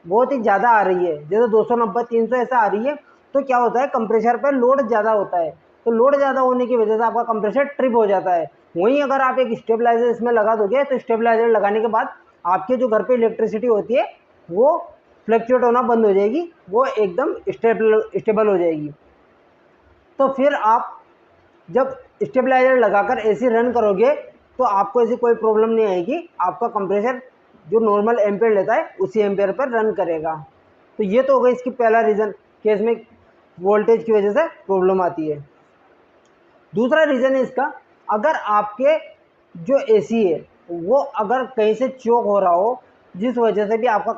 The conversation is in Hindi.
बहुत ही ज़्यादा आ रही है, जैसे 290 300 ऐसा आ रही है, तो क्या होता है कंप्रेसर पर लोड ज़्यादा होता है, तो लोड ज़्यादा होने की वजह से आपका कंप्रेसर ट्रिप हो जाता है। वहीं अगर आप एक स्टेबलाइजर इसमें लगा दोगे तो स्टेबलाइजर लगाने के बाद आपके जो घर पे इलेक्ट्रिसिटी होती है वो फ्लक्चुएट होना बंद हो जाएगी, वो एकदम स्टेबल हो जाएगी। तो फिर आप जब स्टेबलाइजर लगाकर एसी रन करोगे तो आपको ऐसी कोई प्रॉब्लम नहीं आएगी, आपका कंप्रेसर जो नॉर्मल एम्पेयर लेता है उसी एम्पेयर पर रन करेगा। तो ये तो होगा इसकी पहला रीज़न कि इसमें वोल्टेज की वजह से प्रॉब्लम आती है। दूसरा रीज़न है इसका, अगर आपके जो एसी है वो अगर कहीं से चोक हो रहा हो, जिस वजह से भी आपका